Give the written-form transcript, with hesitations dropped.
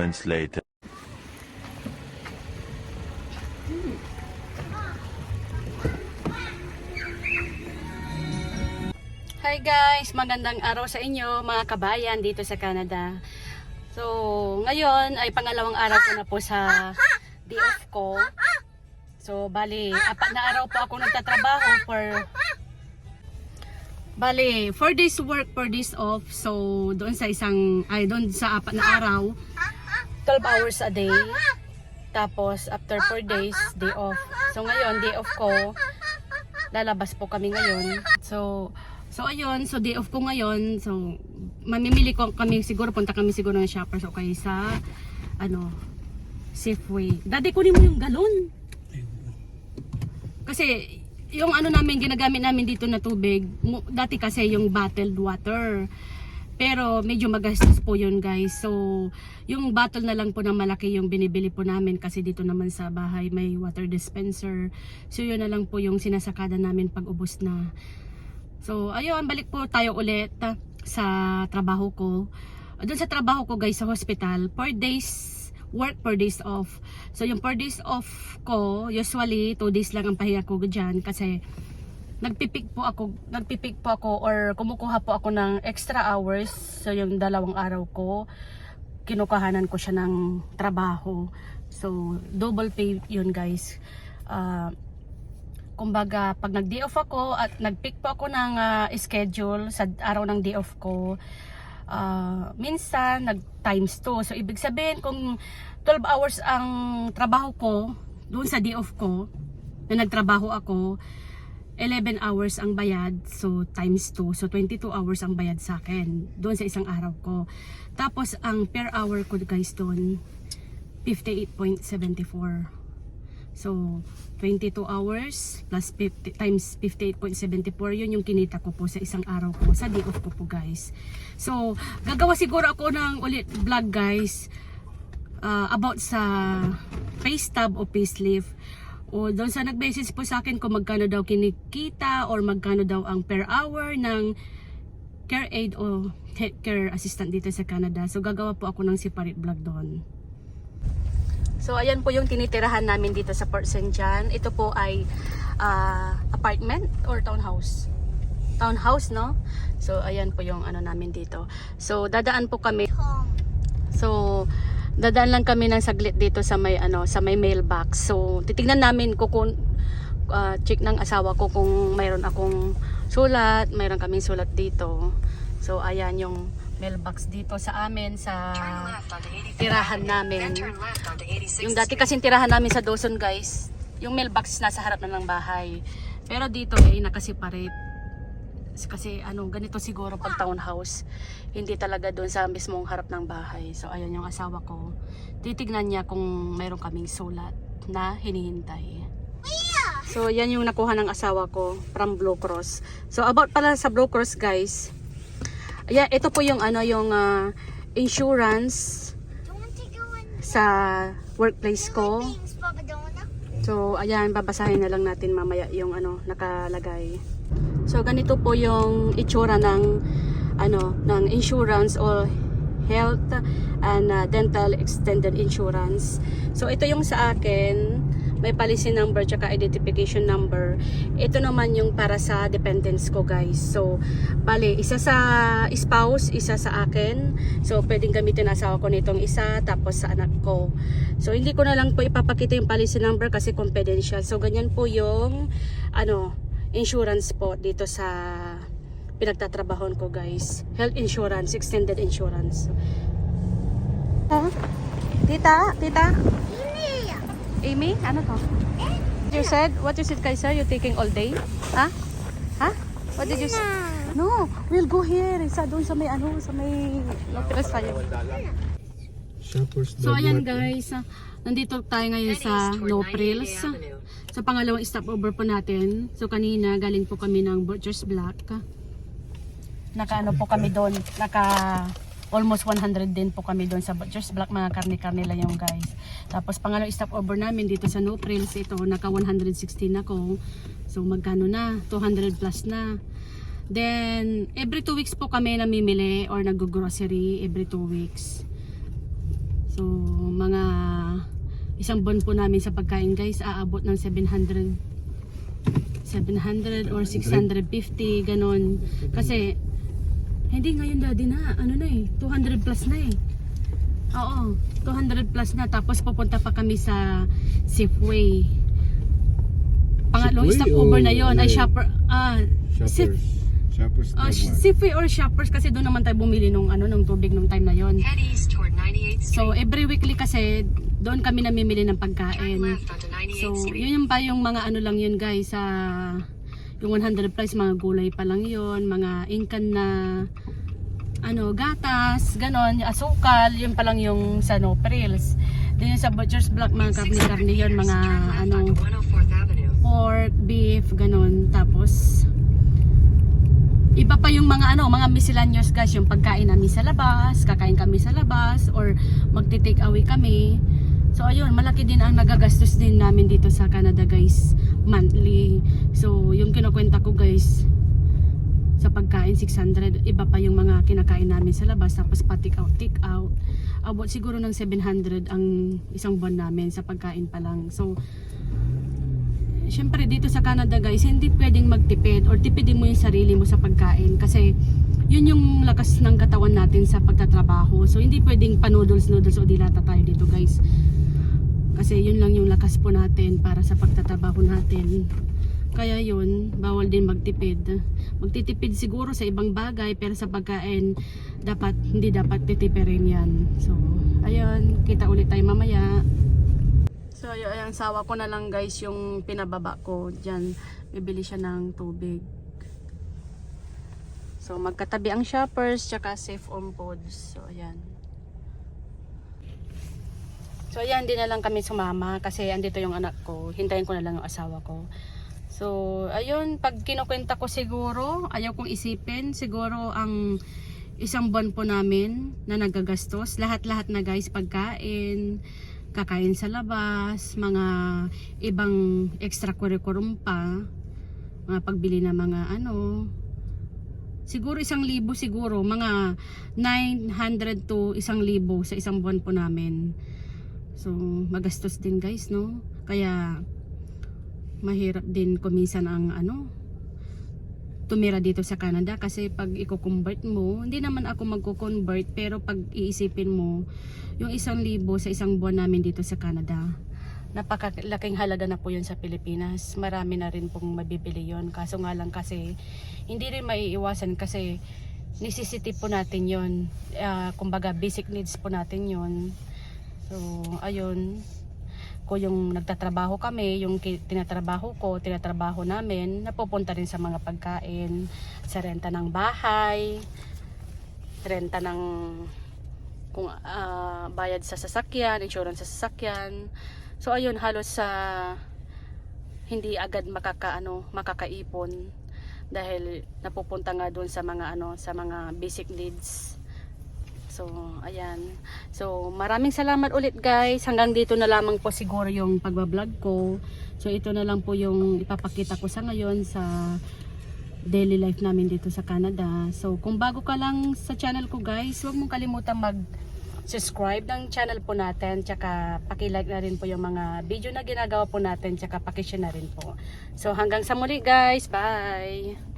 moments later. Hi guys, magandang araw sa inyo mga kabayan dito sa Canada. So, ngayon ay pangalawang araw ko na po sa day off ko. So, bali, 4 na araw po ako nagtatrabaho bali, 4 days work, 4 days off. So, doon sa 4 na araw, 12 hours a day. Tapos, after 4 days, day off. So, ngayon, day off ko, lalabas po kami ngayon. So ayun, so day off ko ngayon. So mamimili kami siguro, punta kami siguro ng Shoppers o kaya sa Safeway. Dati kunin mo yung galon. Kasi yung namin ginagamit namin dito na tubig, dati kasi yung bottled water. Pero medyo magastos po yun guys. So yung bottle na lang po na malaki yung binibili po namin kasi dito naman sa bahay may water dispenser. So yun na lang po yung sinasakada namin pag ubos na. So ayun, balik po tayo ulit sa trabaho ko. Doon sa trabaho ko guys sa hospital, 4 days work, 4 days off. So yung 4 days off ko, usually 2 days lang ang pahinga ko dyan kasi nagpipik po ako or kumukuha po ako ng extra hours. So yung 2 araw ko, kinukahanan ko siya ng trabaho. So double pay yun guys. Kumbaga, pag nag-day off ako at nag-pick po ako ng schedule sa araw ng day off ko, minsan nag-times 2. So, ibig sabihin, kung 12 hours ang trabaho ko, doon sa day off ko, na nagtrabaho ako, 11 hours ang bayad, so times 2. So, 22 hours ang bayad sa akin, doon sa isang araw ko. Tapos, ang per hour ko guys doon, 58.74. So, 22 hours plus 50 times 58.74, yun yung kinita ko po sa isang araw ko, sa day off ko po guys. So, gagawa siguro ako ng ulit vlog guys about sa pay stub o payslip. O doon sa nag-message po sa akin kung magkano daw kinikita or magkano daw ang per hour ng care aid o healthcare assistant dito sa Canada. So, gagawa po ako ng separate vlog doon. So ayan po yung tinitirahan namin dito sa Port St. John. Ito po ay apartment or townhouse? Townhouse, no? So ayan po yung namin dito. So dadaan po kami. So dadaan lang kami ng saglit dito sa may sa may mailbox. So titingnan namin kung check ng asawa ko kung mayroon akong sulat, mayroon kaming sulat dito. So ayan yung mailbox dito sa amin sa tirahan namin. Yung dati kasing tirahan namin sa Dawson guys, yung mailbox nasa harap na ng bahay. Pero dito ay nakaseparate. Kasi ganito siguro pag townhouse, hindi talaga doon sa mismong harap ng bahay. So ayun yung asawa ko. Titignan niya kung mayroon kaming sulat na hinihintay. So yan yung nakuha ng asawa ko from Blue Cross. So about pala sa Blue Cross guys, yeah, ito po yung insurance sa workplace ko. So ayan, babasahin na lang natin mamaya yung nakalagay. So ganito po yung itsura ng ng insurance o health and dental extended insurance. So ito yung sa akin, may policy number tsaka identification number. Ito naman yung para sa dependents ko guys. So bali, isa sa spouse, isa sa akin. So pwedeng gamitin asawa ko nitong isa, tapos sa anak ko. So hindi ko na lang po ipapakita yung policy number kasi confidential. So ganyan po yung insurance po dito sa pinagtatrabahon ko guys. Health insurance, extended insurance. Tita? Amy, ano to? What you said, Kaiser? You taking all day? Ha? What did you say? No, we'll go here. Doon sa may Lopez tayo. So ayan guys, nandito tayo ngayon sa Lopez. So pangalawang stopover po natin. So kanina galing po kami ng Butcher's Block. Po kami doon. Almost 100 din po kami doon sa Butcher's Block, mga karne-karne lang yung guys. Tapos pangalawang stopover namin dito sa No Frills, ito naka 116 ako. So magkano na? 200 plus na. Then every 2 weeks po kami namimili or nag-grocery every 2 weeks. So mga isang buwan po namin sa pagkain guys, aabot ng 700 or 650 ganon. Kasi hindi ngayon daddy na, ano na eh, 200 plus na eh. Oo, 200 plus na. Tapos pupunta pa kami sa Safeway. Pangatlong Safeway stopover o na yon ano ay yun? Shoppers Safeway or Shoppers kasi doon naman tayo bumili nung tubig nung time na yon. Head east toward 98th Street. So every weekly kasi doon kami namimili ng Turn pagkain. left onto 98th So Street. yun pa yung mga ano lang yun guys, sa yung 100 plus mga gulay pa lang yun, mga inkan na gatas, ganon, yung asukal, yun pa lang yung sa no frills. Then yung sa butcher's block, mga karne-karne yun, mga Turn left onto 104th Avenue. pork, beef, ganon. Tapos iba pa yung mga mga miscellaneous guys, yung pagkain namin sa labas, kakain kami sa labas or magti-take away kami. So ayun, malaki din ang nagagastos din namin dito sa Canada guys, monthly. So yung kinukwenta ko guys, sa pagkain 600, iba pa yung mga kinakain namin sa labas, tapos pa take out. Abot siguro ng 700 ang isang buwan namin sa pagkain pa lang. So syempre dito sa Canada guys, hindi pwedeng magtipid or tipidin mo yung sarili mo sa pagkain kasi yun yung lakas ng katawan natin sa pagtatrabaho. So hindi pwedeng pa-noodles o dilata tayo dito guys. Kasi yun lang yung lakas po natin para sa pagtatrabaho natin. Kaya yun, bawal din magtipid. Magtitipid siguro sa ibang bagay, pero sa pagkain hindi dapat titipirin yan. So ayun, kita ulit tayo mamaya. So ayun, sawa ko na lang guys yung pinababa ko dyan. Bibili siya ng tubig. So magkatabi ang Shoppers tsaka Safe on Foods. So ayan. So ayan, hindi na lang kami sumama kasi andito yung anak ko. Hintayin ko na lang yung asawa ko. So ayun, pag kinukwenta ko siguro, ayaw kong isipin, siguro ang isang buwan po namin na nagagastos. Lahat-lahat na guys, pagkain, kakain sa labas, mga ibang extracurriculum pa, mga pagbili na mga siguro 1,000 siguro, mga 900 to 1,000 sa isang buwan po namin. So magastos din guys, no? Kaya mahirap din kuminsan ang tumira dito sa Canada kasi pag i-convert mo, hindi naman ako magko-convert, pero pag iisipin mo yung 1,000 sa isang buwan namin dito sa Canada, napakalaking halaga na po yun sa Pilipinas. Marami na rin pong mabibili yun, kaso nga lang kasi hindi rin maiiwasan kasi necessity po natin yun, kumbaga basic needs po natin yun. So ayun, kung yung nagtatrabaho kami, yung tinatrabaho namin, napupunta rin sa mga pagkain, sa renta ng bahay, renta ng bayad sa sasakyan, insurance sa sasakyan. So ayun, halos sa hindi agad makakaipon dahil napupunta nga doon sa mga sa mga basic needs. So, ayan. So, maraming salamat ulit guys. Hanggang dito na lamang po siguro yung pagbablog ko. So, ito na lang po yung ipapakita ko sa ngayon sa daily life namin dito sa Canada. So, kung bago ka lang sa channel ko guys, huwag mong kalimutan mag-subscribe ng channel po natin. Tsaka, pakilike na rin po yung mga video na ginagawa po natin. Tsaka, pakishare na rin po. So, hanggang sa muli guys. Bye!